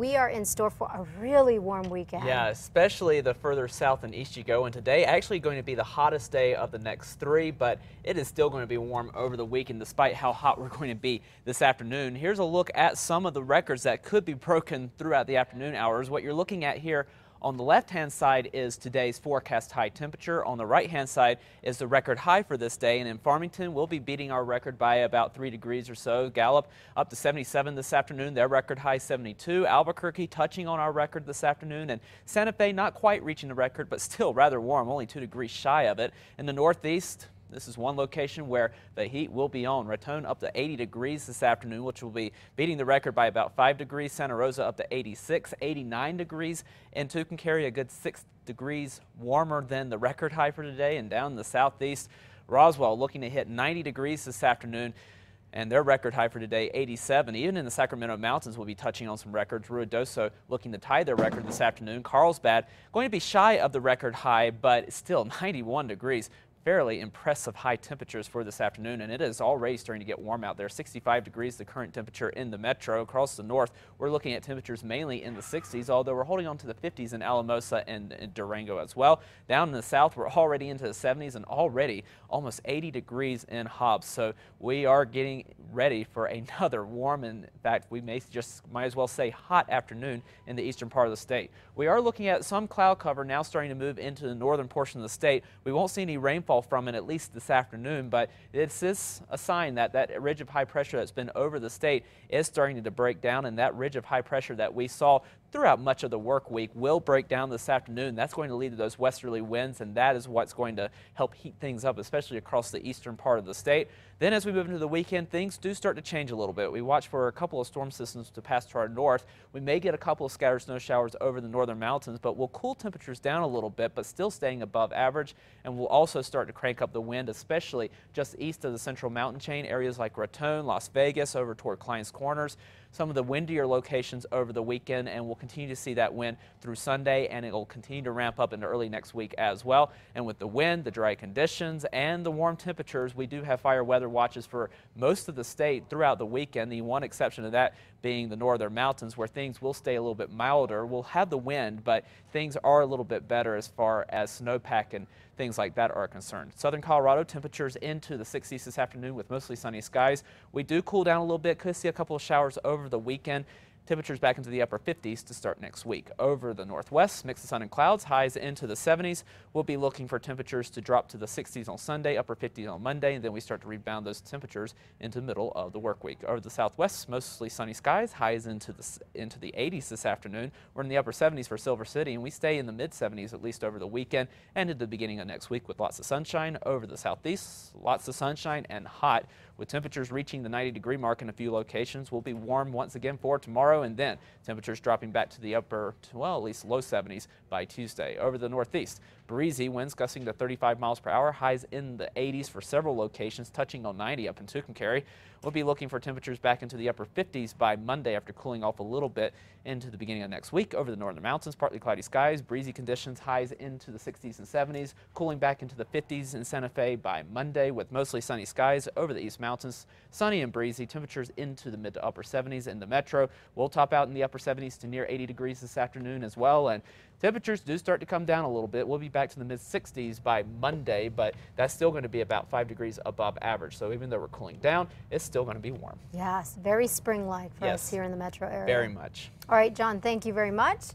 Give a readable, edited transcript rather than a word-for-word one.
we are in store for a really warm weekend. Yeah, especially the further south and east you go. And today actually going to be the hottest day of the next 3, but it is still going to be warm over the weekend despite how hot we're going to be this afternoon. Here's a look at some of the records that could be broken throughout the afternoon hours. What you're looking at here on the left-hand side is today's forecast high temperature. On the right-hand side is the record high for this day. And in Farmington, we'll be beating our record by about 3 degrees or so. Gallup up to 77 this afternoon. Their record high 72. Albuquerque touching on our record this afternoon. And Santa Fe not quite reaching the record, but still rather warm, only 2 degrees shy of it. In the Northeast, this is one location where the heat will be on. Raton up to 80 degrees this afternoon, which will be beating the record by about 5 degrees. Santa Rosa up to 86, 89 degrees. And Tucumcari a good 6 degrees warmer than the record high for today. And down in the southeast, Roswell looking to hit 90 degrees this afternoon. And their record high for today, 87. Even in the Sacramento Mountains, we'll be touching on some records. Ruidoso looking to tie their record this afternoon. Carlsbad going to be shy of the record high, but still 91 degrees. Fairly impressive high temperatures for this afternoon, and it is already starting to get warm out there. 65 degrees the current temperature in the metro. Across the north, we're looking at temperatures mainly in the 60s, although we're holding on to the 50s in Alamosa and Durango as well. Down in the south, we're already into the 70s and already almost 80 degrees in Hobbs. So we are getting ready for another warm, and in fact, we might as well say hot afternoon in the eastern part of the state. We are looking at some cloud cover now starting to move into the northern portion of the state. We won't see any rainfall from it at least this afternoon, but it's a sign that that ridge of high pressure that's been over the state is starting to break down, and that ridge of high pressure that we saw throughout much of the work week will break down this afternoon. That's going to lead to those westerly winds, and that is what's going to help heat things up, especially across the eastern part of the state. Then as we move into the weekend, things do start to change a little bit. We watch for a couple of storm systems to pass to our north. We may get a couple of scattered snow showers over the northern mountains, but we'll cool temperatures down a little bit, but still staying above average. And we'll also start to crank up the wind, especially just east of the central mountain chain, areas like Raton, Las Vegas, over toward Clines Corners. Some of the windier locations over the weekend, and we'll continue to see that wind through Sunday, and it will continue to ramp up into early next week as well. And with the wind, the dry conditions, and the warm temperatures, we do have fire weather watches for most of the state throughout the weekend. The one exception to that being the northern mountains, where things will stay a little bit milder. We'll have the wind, but things are a little bit better as far as snowpack and things like that are concerned. Southern Colorado, temperatures into the 60s this afternoon with mostly sunny skies. We do cool down a little bit. Could see a couple of showers over the weekend. Temperatures back into the upper 50s to start next week. Over the northwest, mix of sun and clouds, highs into the 70s. We'll be looking for temperatures to drop to the 60s on Sunday, upper 50s on Monday, and then we start to rebound those temperatures into the middle of the work week. Over the southwest, mostly sunny skies, highs into the 80s this afternoon. We're in the upper 70s for Silver City, and we stay in the mid 70s at least over the weekend and into the beginning of next week with lots of sunshine. Over the southeast, lots of sunshine and hot, with temperatures reaching the 90-degree mark in a few locations. We'll be warm once again for tomorrow, and then temperatures dropping back to the upper, well, at least low 70s by Tuesday. Over the northeast, breezy, winds gusting to 35 miles per hour, highs in the 80s for several locations, touching on 90 up in Tucumcari. We'll be looking for temperatures back into the upper 50s by Monday after cooling off a little bit into the beginning of next week. Over the northern mountains, partly cloudy skies, breezy conditions, highs into the 60s and 70s, cooling back into the 50s in Santa Fe by Monday with mostly sunny skies. Over the east mountains, sunny and breezy, temperatures into the mid to upper 70s. In the metro, we'll top out in the upper 70s to near 80 degrees this afternoon as well, and temperatures do start to come down a little bit. We'll be back to the mid 60s by Monday, but that's still going to be about 5 degrees above average. So even though we're cooling down, it's still going to be warm. Yes, very spring-like for us here in the metro area. Very much. All right, John, thank you very much.